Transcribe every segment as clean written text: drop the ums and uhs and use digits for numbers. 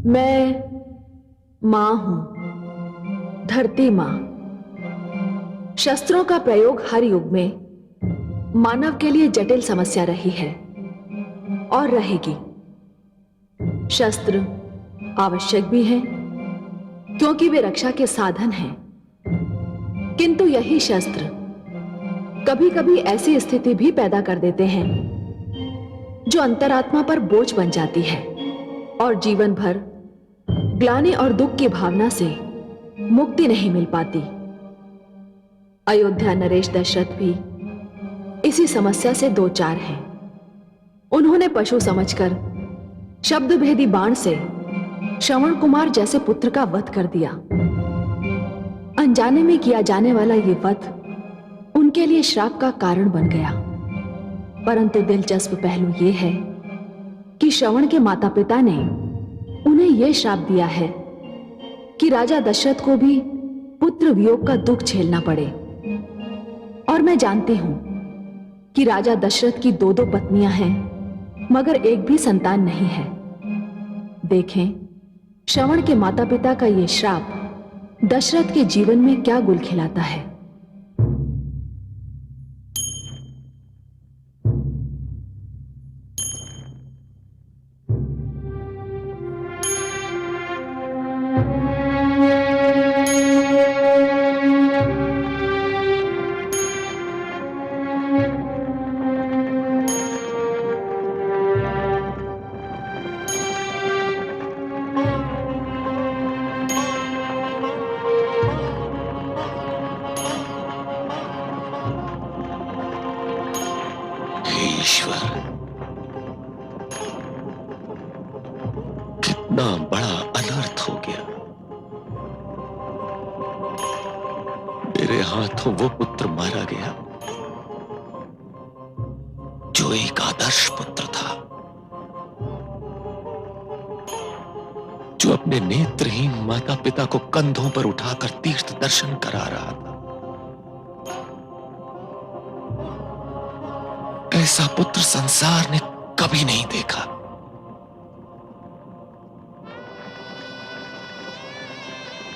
मैं मां हूं, धरती मां। शस्त्रों का प्रयोग हर युग में मानव के लिए जटिल समस्या रही है और रहेगी। शस्त्र आवश्यक भी हैं क्योंकि वे रक्षा के साधन हैं, किंतु यही शस्त्र कभी कभी ऐसी स्थिति भी पैदा कर देते हैं जो अंतरात्मा पर बोझ बन जाती है और जीवन भर ग्लानि और दुख की भावना से मुक्ति नहीं मिल पाती। अयोध्या नरेश दशरथ भी इसी समस्या से दो चार हैं। उन्होंने पशु समझकर शब्द भेदी बाण से श्रवण कुमार जैसे पुत्र का वध कर दिया। अनजाने में किया जाने वाला यह वध उनके लिए श्राप का कारण बन गया। परंतु दिलचस्प पहलू यह है कि श्रवण के माता पिता ने उन्हें यह श्राप दिया है कि राजा दशरथ को भी पुत्र वियोग का दुख झेलना पड़े। और मैं जानती हूं कि राजा दशरथ की दो दो पत्नियां हैं मगर एक भी संतान नहीं है। देखें श्रवण के माता पिता का यह श्राप दशरथ के जीवन में क्या गुल खिलाता है। ईश्वर, कितना बड़ा अनर्थ हो गया। मेरे हाथों वो पुत्र मारा गया जो एक आदर्श पुत्र था, जो अपने नेत्रहीन माता पिता को कंधों पर उठाकर तीर्थ दर्शन करा रहा था। ऐसा पुत्र संसार ने कभी नहीं देखा।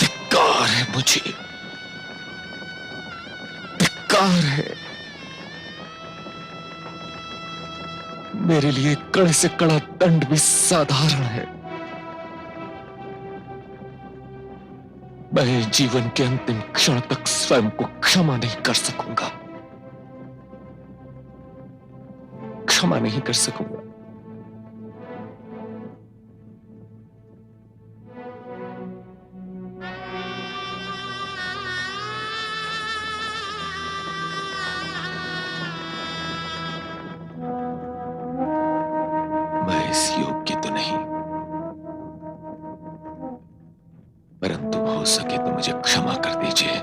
धिक्कार है मुझे, धिक्कार है। मेरे लिए कड़े से कड़ा दंड भी साधारण है। मैं जीवन के अंतिम क्षण तक स्वयं को क्षमा नहीं कर सकूंगा, क्षमा नहीं कर सकूंगा। मैं इस योग्य तो नहीं, परंतु हो सके तो मुझे क्षमा कर दीजिए।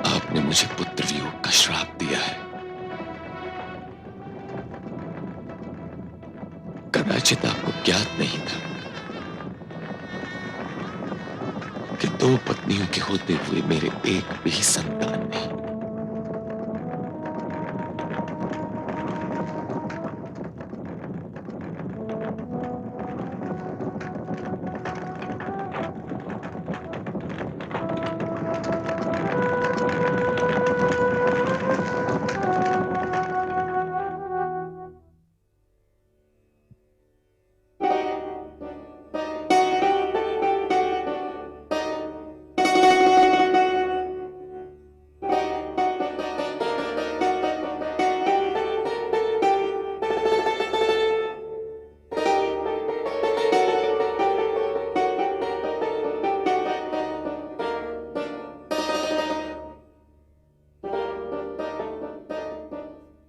आपने मुझे पुत्र वियोग का श्राप दिया है। कदाचित आपको ज्ञात नहीं था कि दो पत्नियों के होते हुए मेरे एक भी संतान नहीं।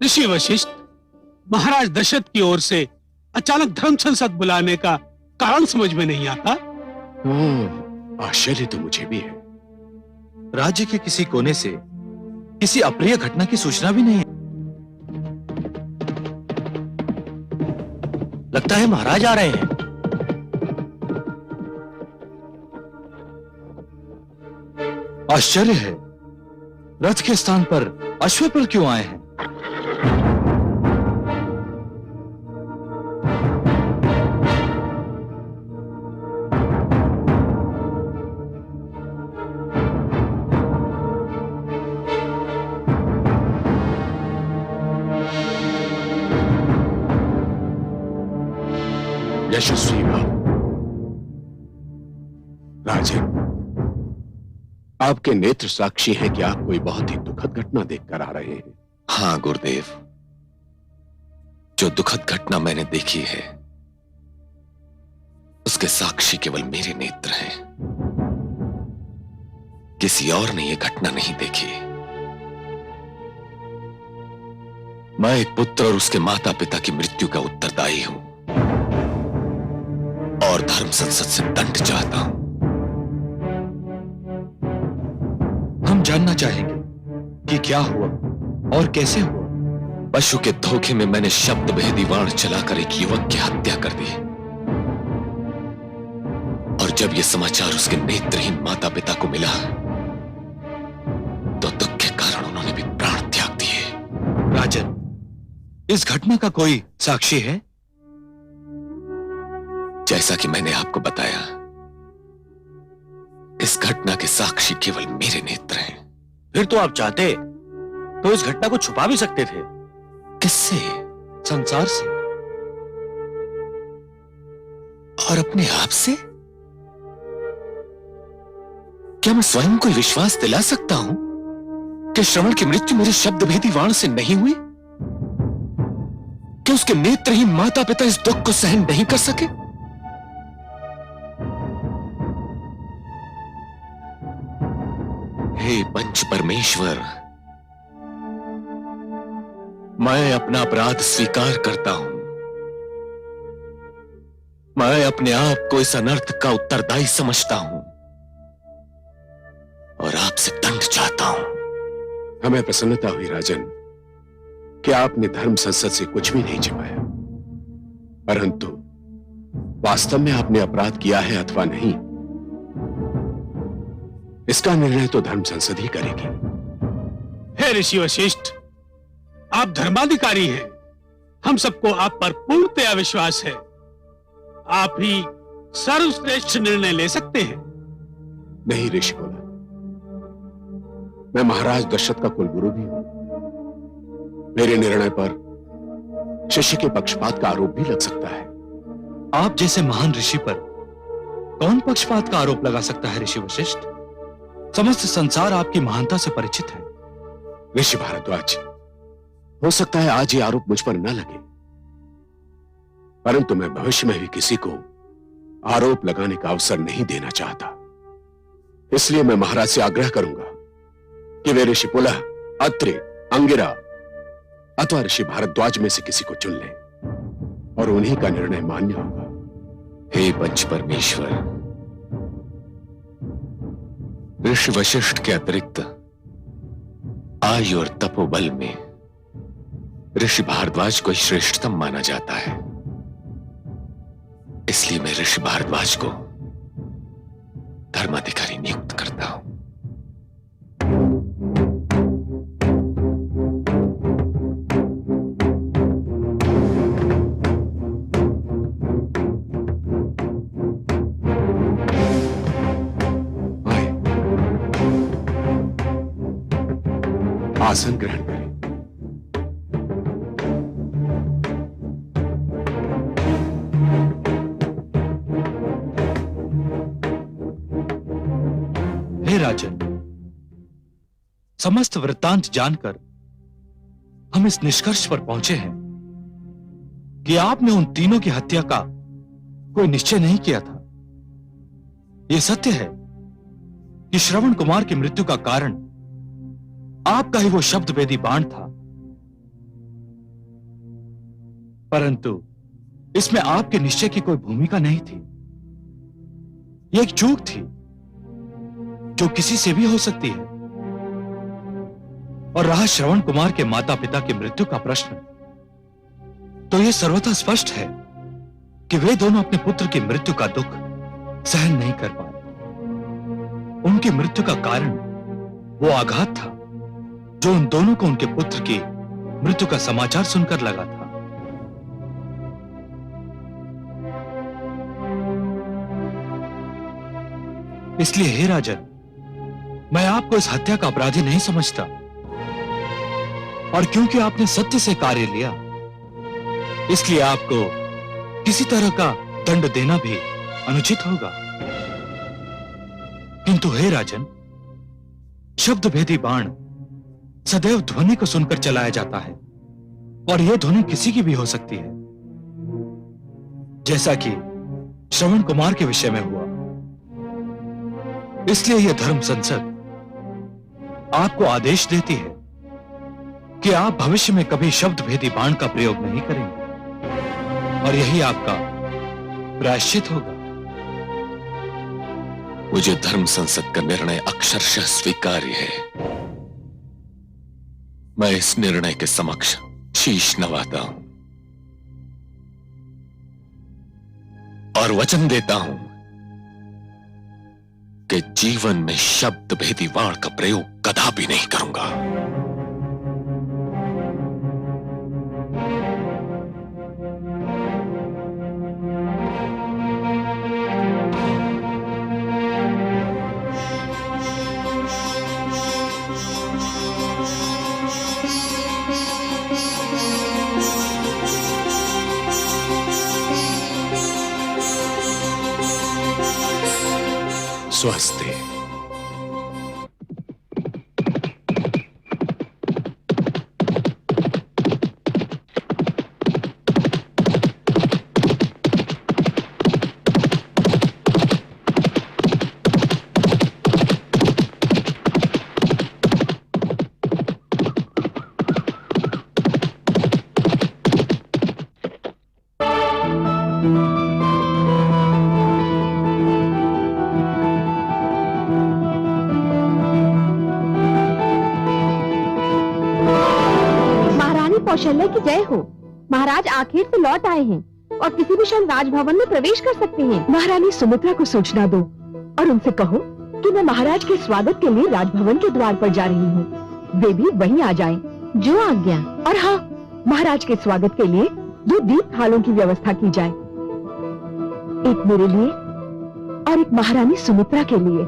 ऋषि वशिष्ठ, महाराज दशरथ की ओर से अचानक धर्म संसद बुलाने का कारण समझ में नहीं आता। आश्चर्य तो मुझे भी है। राज्य के किसी कोने से किसी अप्रिय घटना की सूचना भी नहीं है। लगता है महाराज आ रहे हैं। आश्चर्य है, रथ के स्थान पर अश्वपल क्यों आए हैं? यशस्वी बाबू, राजन, आपके नेत्र साक्षी हैं कि आप कोई बहुत ही दुखद घटना देखकर आ रहे हैं। हाँ गुरुदेव, जो दुखद घटना मैंने देखी है उसके साक्षी केवल मेरे नेत्र हैं। किसी और ने यह घटना नहीं देखी। मैं एक पुत्र और उसके माता पिता की मृत्यु का उत्तरदायी हूं और धर्म संसद से दंड चाहता हूं। हम जानना चाहेंगे कि क्या हुआ और कैसे हुआ। पशु के धोखे में मैंने शब्द भेदी बाण चलाकर एक युवक की हत्या कर दी और जब यह समाचार उसके नेत्रहीन माता पिता को मिला तो दुख के कारण उन्होंने भी प्राण त्याग दिए। राजन, इस घटना का कोई साक्षी है? जैसा कि मैंने आपको बताया, इस घटना के साक्षी केवल मेरे नेत्र हैं। फिर तो आप चाहते तो इस घटना को छुपा भी सकते थे। किससे? संसार से और अपने आप से? क्या मैं स्वयं को विश्वास दिला सकता हूं कि श्रवण की मृत्यु मेरे शब्द भेदी वाण से नहीं हुई? कि उसके नेत्रहीन माता पिता इस दुख को सहन नहीं कर सके? हे पंच परमेश्वर, मैं अपना अपराध स्वीकार करता हूं। मैं अपने आप को इस अनर्थ का उत्तरदायी समझता हूं और आपसे दंड चाहता हूं। हमें प्रसन्नता हुई राजन कि आपने धर्म संसद से कुछ भी नहीं छिपाया, परंतु वास्तव में आपने अपराध किया है अथवा नहीं, इसका निर्णय तो धर्म संसद ही करेगी। हे ऋषि वशिष्ठ, आप धर्माधिकारी हैं। हम सबको आप पर पूर्णतया विश्वास है। आप ही सर्वश्रेष्ठ निर्णय ले सकते हैं। नहीं ऋषि बोला, मैं महाराज दशरथ का कुलगुरु भी हूं। मेरे निर्णय पर शिष्य के पक्षपात का आरोप भी लग सकता है। आप जैसे महान ऋषि पर कौन पक्षपात का आरोप लगा सकता है ऋषि वशिष्ठ? समस्त संसार आपकी महानता से परिचित है। ऋषि भारद्वाज, हो सकता है आज ये आरोप मुझ पर न लगे, परंतु मैं भविष्य में भी किसी को आरोप लगाने का अवसर नहीं देना चाहता। इसलिए मैं महाराज से आग्रह करूंगा कि वे ऋषि पुलह, अत्रि, अंगिरा अथवा ऋषि भारद्वाज में से किसी को चुन लें और उन्हीं का निर्णय मान्य होगा। हे पंच परमेश्वर, ऋषि वशिष्ठ के अतिरिक्त आयु और तपोबल में ऋषि भारद्वाज को श्रेष्ठतम माना जाता है। इसलिए मैं ऋषि भारद्वाज को धर्माधिकारी नियुक्त करता हूं। आसन ग्रहण करें। हे राजन, समस्त वृत्तांत जानकर हम इस निष्कर्ष पर पहुंचे हैं कि आपने उन तीनों की हत्या का कोई निश्चय नहीं किया था। यह सत्य है कि श्रवण कुमार की मृत्यु का कारण आपका ही वो शब्द भेदी बाण था परंतु इसमें आपके निश्चय की कोई भूमिका नहीं थी। यह एक चूक थी जो किसी से भी हो सकती है। और रहा श्रवण कुमार के माता पिता की मृत्यु का प्रश्न, तो यह सर्वथा स्पष्ट है कि वे दोनों अपने पुत्र की मृत्यु का दुख सहन नहीं कर पाए। उनकी मृत्यु का कारण वो आघात था जो उन दोनों को उनके पुत्र की मृत्यु का समाचार सुनकर लगा था। इसलिए हे राजन, मैं आपको इस हत्या का अपराधी नहीं समझता, और क्योंकि आपने सत्य से कार्य लिया, इसलिए आपको किसी तरह का दंड देना भी अनुचित होगा। किंतु हे राजन, शब्द भेदी बाण सदैव ध्वनि को सुनकर चलाया जाता है, और यह ध्वनि किसी की भी हो सकती है, जैसा कि श्रवण कुमार के विषय में हुआ। इसलिए यह धर्म संसद आपको आदेश देती है कि आप भविष्य में कभी शब्द भेदी बाण का प्रयोग नहीं करेंगे, और यही आपका प्रायश्चित होगा। मुझे धर्म संसद का निर्णय अक्षरशः स्वीकार्य है। मैं इस निर्णय के समक्ष शीश नवाता हूं और वचन देता हूं कि जीवन में शब्द भेदी बाण का प्रयोग कदापि नहीं करूंगा। स्वस्ति। कौशल्या की जय हो। महाराज आखिर से लौट आए हैं और किसी भी क्षण राजभवन में प्रवेश कर सकते हैं। महारानी सुमित्रा को सूचना दो और उनसे कहो कि मैं महाराज के स्वागत के लिए राजभवन के द्वार पर जा रही हूँ। वे भी वहीं आ जाएं। जो आज्ञा। और हाँ, महाराज के स्वागत के लिए 2 दीप थालों की व्यवस्था की जाए, एक मेरे लिए और एक महारानी सुमित्रा के लिए।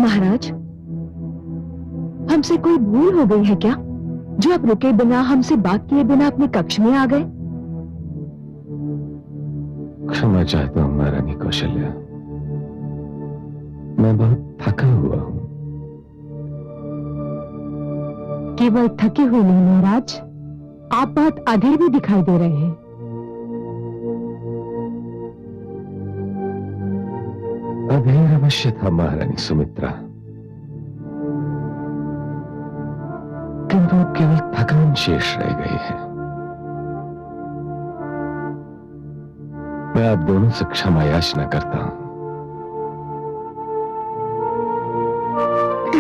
महाराज, हमसे कोई भूल हो गई है क्या, जो आप रुके बिना, हमसे बात किए बिना अपने कक्ष में आ गए? क्षमा चाहता हूं महारानी कौशल्या, मैं बहुत थका हुआ हूं। केवल थके हुए नहीं महाराज, आप बहुत अधीर भी दिखाई दे रहे हैं। अधीर अवश्य था महारानी सुमित्रा, किंतु केवल थकान शेष रह गई है। मैं आप दोनों से क्षमा याचना करता हूं।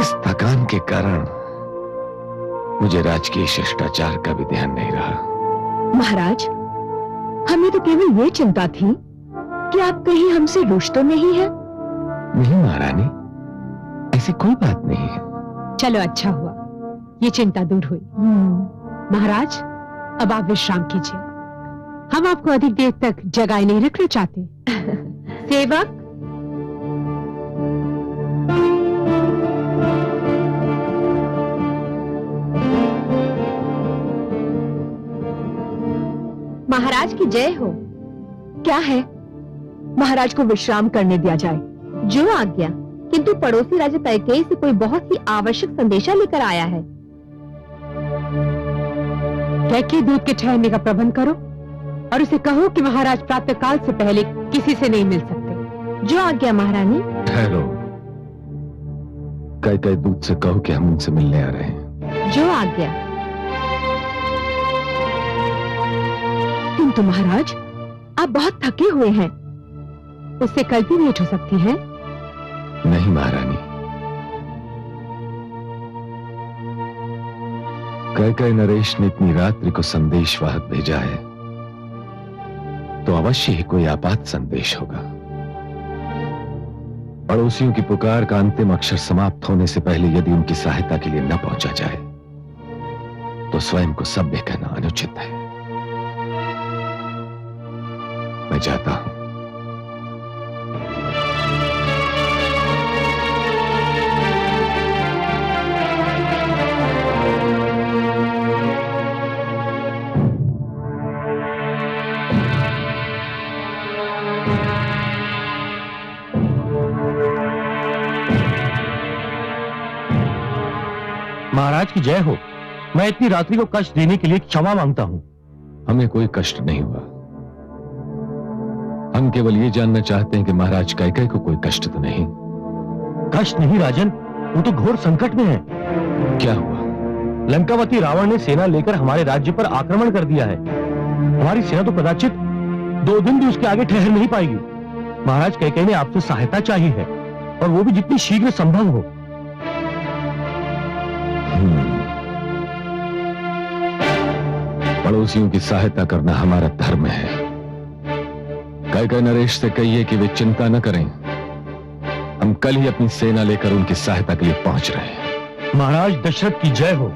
इस थकान के कारण मुझे राजकीय शिष्टाचार का भी ध्यान नहीं रहा। महाराज, हमें तो केवल ये चिंता थी कि आप कहीं हमसे रुष्ट तो नहीं है। नहीं महारानी, ऐसी कोई बात नहीं है। चलो अच्छा हुआ, ये चिंता दूर हुई। महाराज, अब आप विश्राम कीजिए। हम आपको अधिक देर तक जगाए नहीं रखना चाहते। सेवक, महाराज की जय हो। क्या है? महाराज को विश्राम करने दिया जाए। जो आज्ञा। किंतु पड़ोसी राजा कैकेयी से कोई बहुत ही आवश्यक संदेशा लेकर आया है। कैकेयी दूत के ठहरने का प्रबंध करो और उसे कहो कि महाराज प्रातःकाल से पहले किसी से नहीं मिल सकते। जो आज्ञा महारानी। ठहरो, कैकेयी दूत से कहो कि हम उनसे मिलने आ रहे हैं। जो आज्ञा। किंतु महाराज, आप बहुत थके हुए हैं। उससे कल भी भेंट हो सकती है। नहीं महारानी, कैकेयी नरेश ने इतनी रात्रि को संदेशवाहक भेजा है तो अवश्य ही कोई आपात संदेश होगा। पड़ोसियों की पुकार का अंतिम अक्षर समाप्त होने से पहले यदि उनकी सहायता के लिए न पहुंचा जाए तो स्वयं को सभ्य कहना अनुचित है। मैं जाता हूं। महाराज की जय हो। मैं इतनी रात्रि को कष्ट देने के लिए क्षमा मांगता हूं। हमें कोई कष्ट नहीं हुआ। हम केवल ये जानना चाहते हैं कि महाराज कैकेयी को कोई कष्ट तो नहीं। कष्ट नहीं राजन, वो तो घोर संकट में है। क्या हुआ? लंकावती रावण ने सेना लेकर हमारे राज्य पर आक्रमण कर दिया है। हमारी सेना तो कदाचित 2 दिन भी उसके आगे ठहर नहीं पाएगी। महाराज कैकेयी ने आपसे सहायता चाहिए है और वो भी जितनी शीघ्र संभव हो। पड़ोसियों की सहायता करना हमारा धर्म है। कैकेयी नरेश से कहिए कि वे चिंता न करें, हम कल ही अपनी सेना लेकर उनकी सहायता के लिए पहुंच रहे हैं। महाराज दशरथ की जय हो।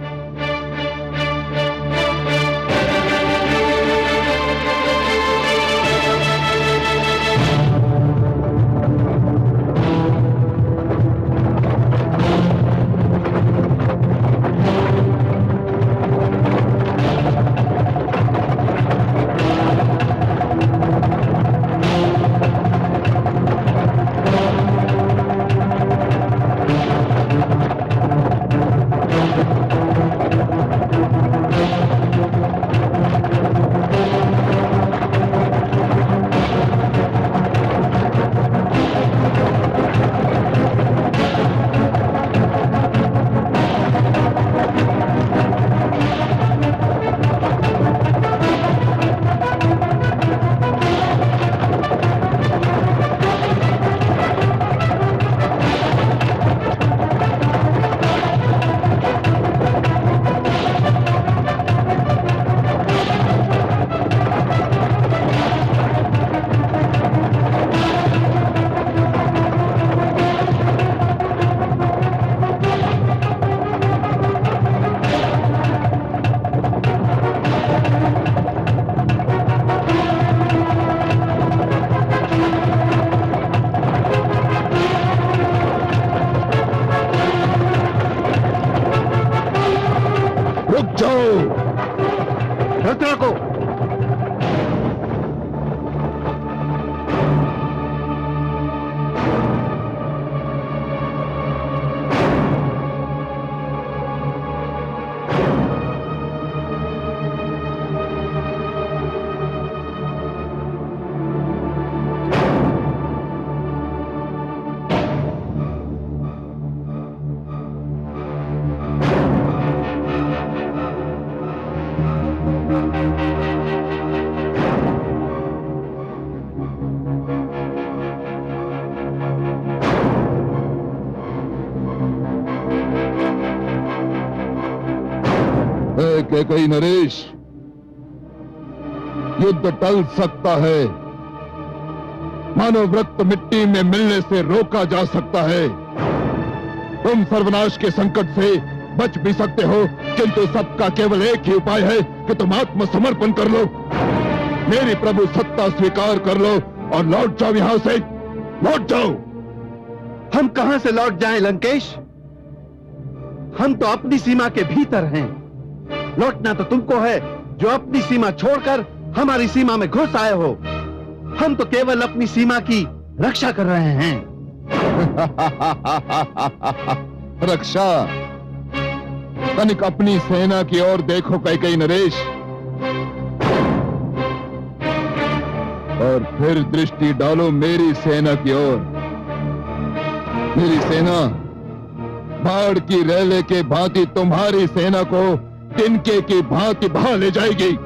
कैकेयी नरेश, युद्ध टल सकता है, मानव रक्त मिट्टी में मिलने से रोका जा सकता है। तुम सर्वनाश के संकट से बच भी सकते हो, किंतु सबका केवल एक ही उपाय है कि तुम आत्मसमर्पण कर लो, मेरी प्रभु सत्ता स्वीकार कर लो और लौट जाओ यहां से, लौट जाओ। हम कहां से लौट जाएं लंकेश? हम तो अपनी सीमा के भीतर हैं। लौटना तो तुमको है जो अपनी सीमा छोड़कर हमारी सीमा में घुस आए हो। हम तो केवल अपनी सीमा की रक्षा कर रहे हैं। रक्षा? तनिक अपनी सेना की ओर देखो कैकेयी नरेश, और फिर दृष्टि डालो मेरी सेना की ओर। मेरी सेना बाढ़ की रेले के भांति तुम्हारी सेना को तिनके की भांति बहा ले जाएगी।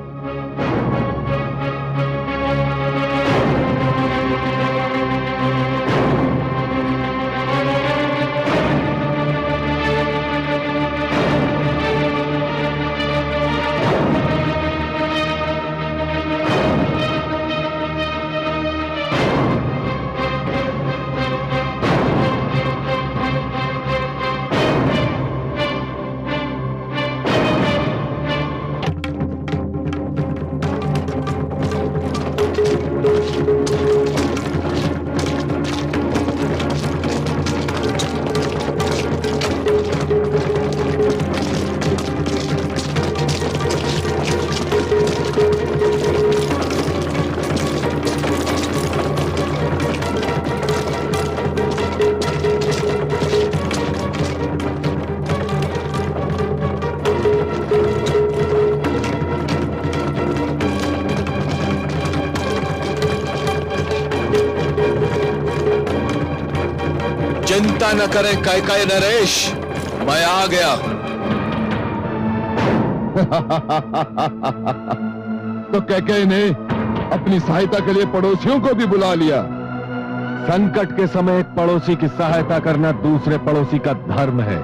चिंता न करें कैकेयी नरेश, मैं आ गया। तो कैकेयी ने अपनी सहायता के लिए पड़ोसियों को भी बुला लिया। संकट के समय एक पड़ोसी की सहायता करना दूसरे पड़ोसी का धर्म है,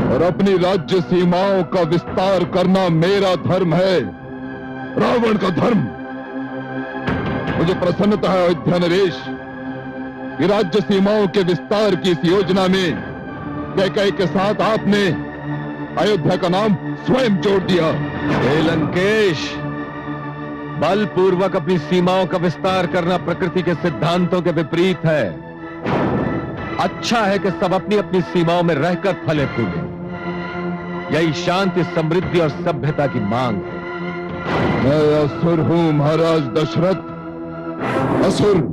और अपनी राज्य सीमाओं का विस्तार करना मेरा धर्म है, रावण का धर्म। मुझे प्रसन्नता है अयोध्या नरेश कि राज्य सीमाओं के विस्तार की इस योजना में कैकेयी के साथ आपने अयोध्या का नाम स्वयं जोड़ दिया। हे लंकेश, बलपूर्वक अपनी सीमाओं का विस्तार करना प्रकृति के सिद्धांतों के विपरीत है। अच्छा है कि सब अपनी अपनी सीमाओं में रहकर फले फूले, यही शांति, समृद्धि और सभ्यता की मांग है। मैं असुर हूं महाराज दशरथ, असुर।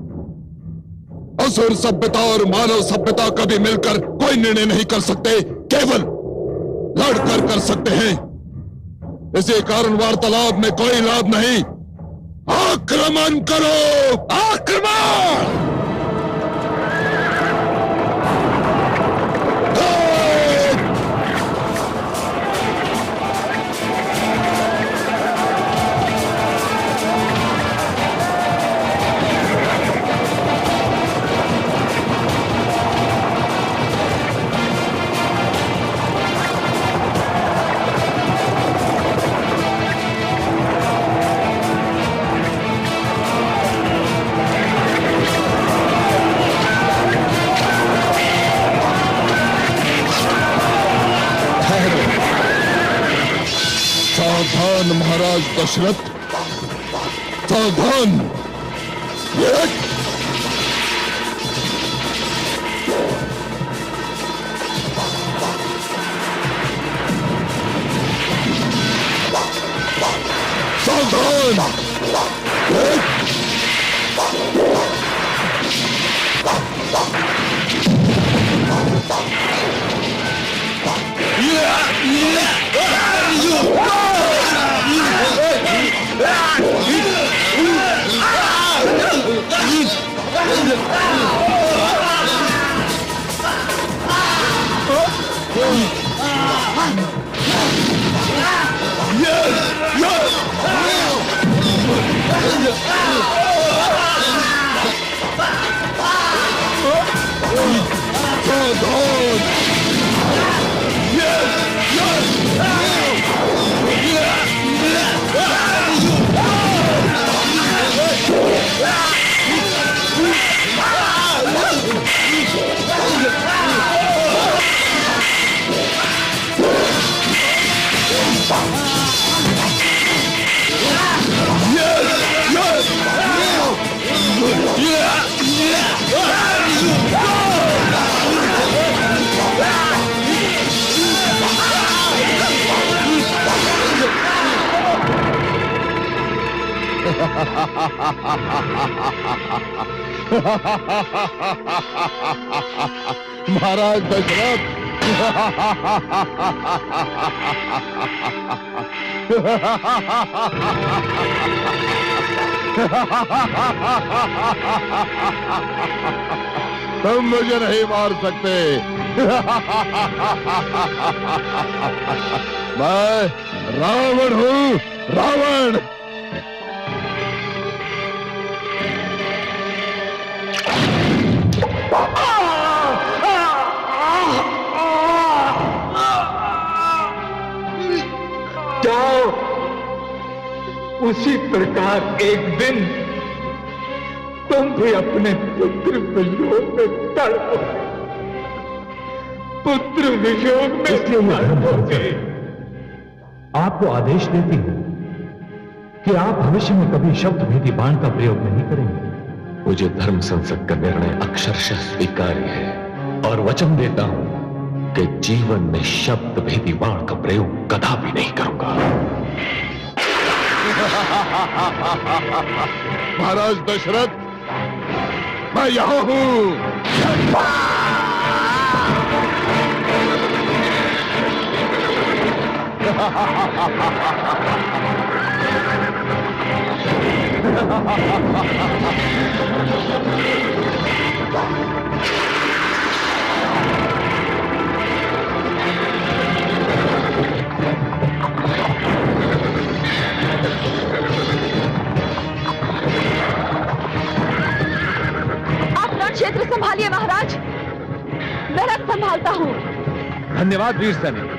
असुर सभ्यता और मानव सभ्यता कभी मिलकर कोई निर्णय नहीं कर सकते, केवल लड़कर कर सकते हैं। इसी कारण वार्तालाप में कोई लाभ नहीं। आक्रमण करो, आक्रमण! सावधान महाराज दशरथ, सावधान। सावधान। महाराज दशरथ, तुम मुझे नहीं मार सकते। मैं रावण हूं, रावण। जाओ, उसी प्रकार एक दिन तुम भी अपने पुत्र वियोग में तड़पो, पुत्र वियोग में तड़पोगे। आपको आदेश देती हूं कि आप भविष्य में कभी शब्द भेदी बाण का प्रयोग नहीं करेंगे। मुझे धर्म संसद का निर्णय अक्षरशः स्वीकार्य है और वचन देता हूं कि जीवन में शब्द भेदी बाण का प्रयोग कदापि नहीं करूंगा। महाराज दशरथ, मैं यहां हूं। क्षेत्र संभालिए महाराज, मैं रथ संभालता हूँ। धन्यवाद वीर सैनिक।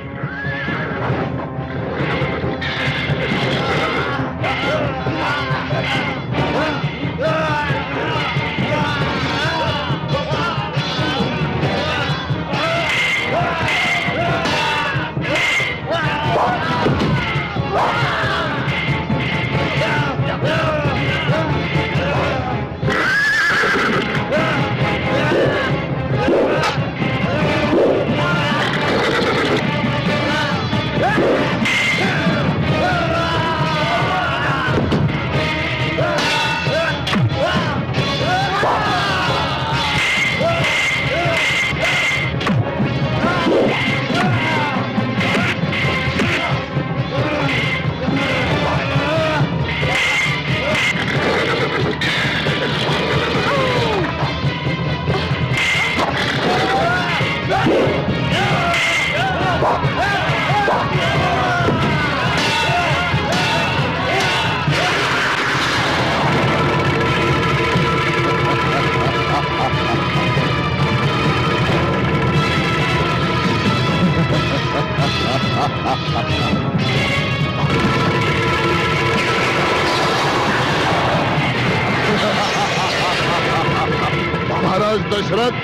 महाराज दशरथ,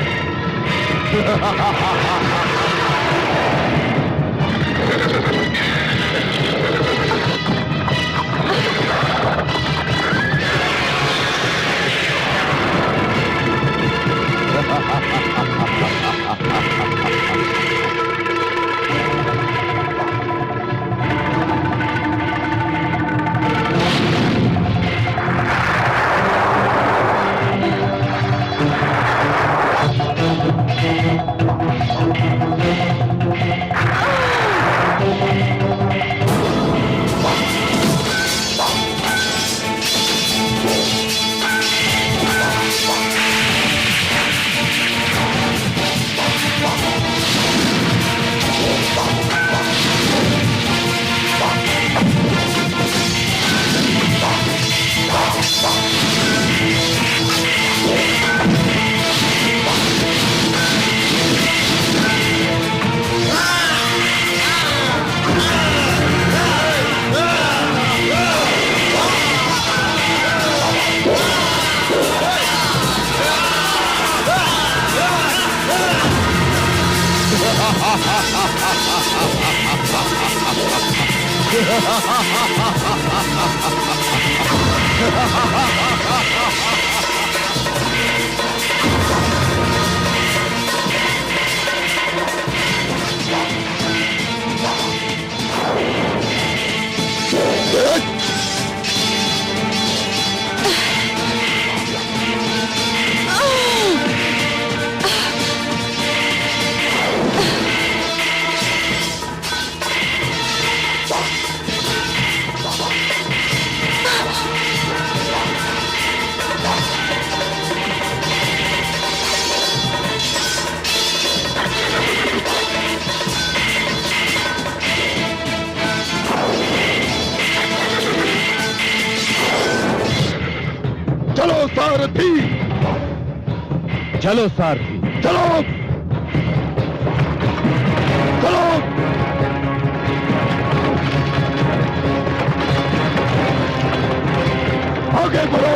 चलो सारथी, चलो सारथी। चलो चलो। आगे बढ़ो।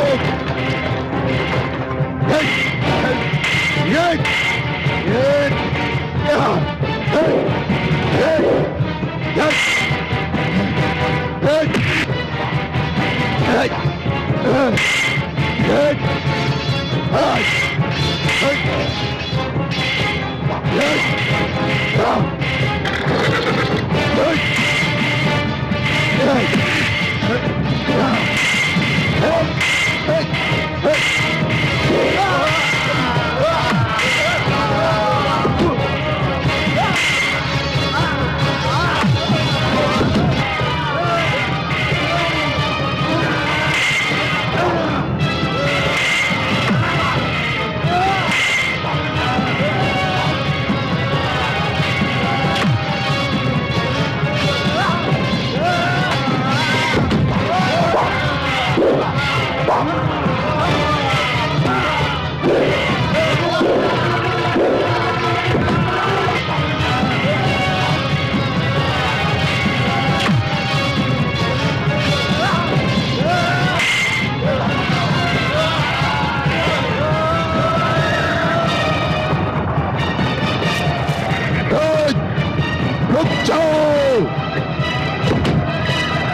रुक जाओ।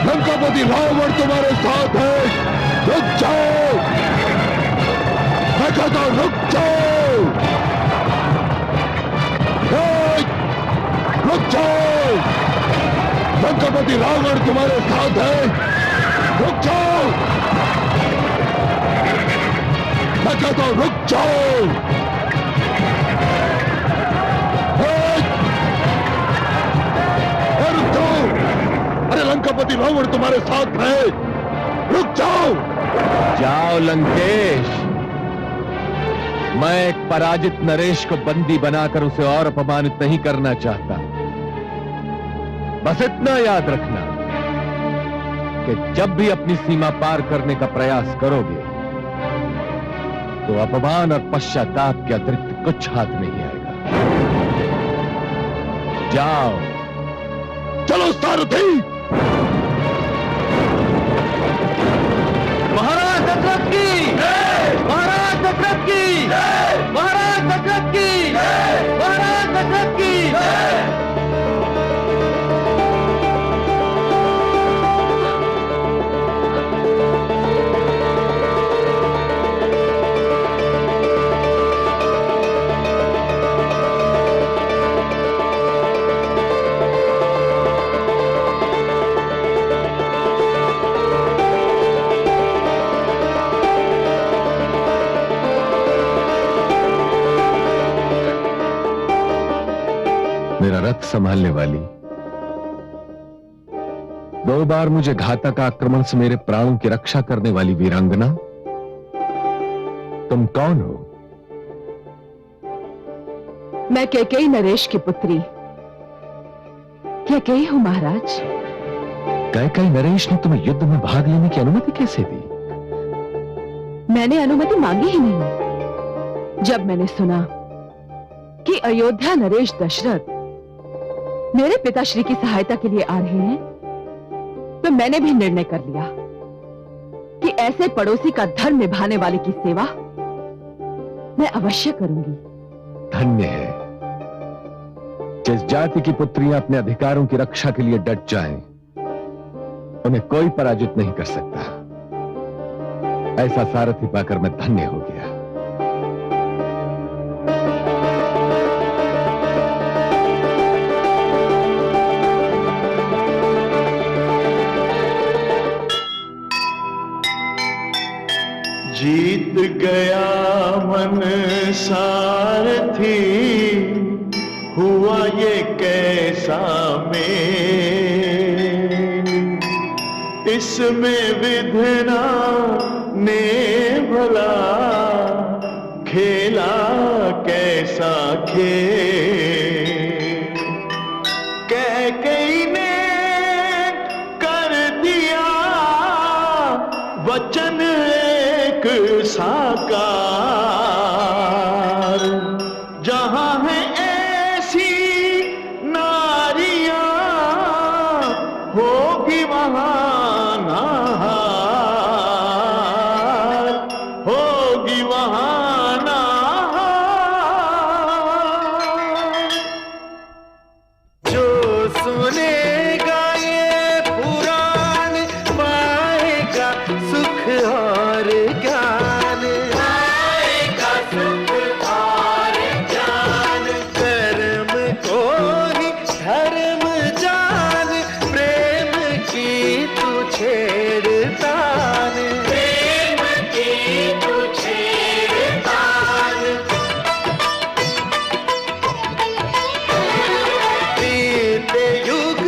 लंकापति रावण तुम्हारे साथ है। रुक जाओ। मैं कहता हूं रुक जाओ। रुक जाओ। लंकापति रावण तुम्हारे साथ है। रुक जाओ। मैं कहता हूं रुक जाओ। अरे लंकापति रावण तुम्हारे साथ है। रुक जाओ। जाओ लंकेश। मैं एक पराजित नरेश को बंदी बनाकर उसे और अपमानित नहीं करना चाहता। बस इतना याद रखना कि जब भी अपनी सीमा पार करने का प्रयास करोगे तो अपमान और पश्चाताप के अतिरिक्त कुछ हाथ नहीं आएगा। जाओ। चलो सारथी। महाराज दशरथ की, महाराज दशरथ की, महाराज दशरथ की, महाराज दशरथ की। मेरा रथ संभालने वाली, 2 बार मुझे घातक आक्रमण से मेरे प्राणों की रक्षा करने वाली वीरांगना, तुम कौन हो? मैं कैकेयी नरेश की पुत्री कैकेयी हूं महाराज। कैकेयी नरेश ने तुम्हें युद्ध में भाग लेने की अनुमति कैसे दी? मैंने अनुमति मांगी ही नहीं। जब मैंने सुना कि अयोध्या नरेश दशरथ मेरे पिताश्री की सहायता के लिए आ रहे हैं, तो मैंने भी निर्णय कर लिया कि ऐसे पड़ोसी का धर्म निभाने वाले की सेवा मैं अवश्य करूंगी। धन्य है जिस जाति की पुत्रियां अपने अधिकारों की रक्षा के लिए डट जाएं उन्हें कोई पराजित नहीं कर सकता। ऐसा सारथी पाकर मैं धन्य हो गया। जीत गया मन सारथी, हुआ ये कैसा मेल, इसमें विधना ने भला खेला कैसा खेल। कैकेयी ने कर दिया वचन एक साकार, जहां है ऐसी नारियां होगी वहां नहार, होगी वहां नहार। जो सुनेगा ये पुराण पाएगा सुख और ज्ञान, पाएगा सुख और ज्ञान। कर्म को ही धर्म जान, प्रेम की तू छेड़तान, प्रेम की तू छेड़तान। बीते युग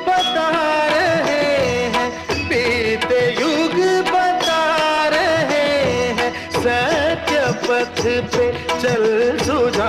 बता रहे हैं, बीते युग बता रहे हैं, सत्य पथ पे चल सुझा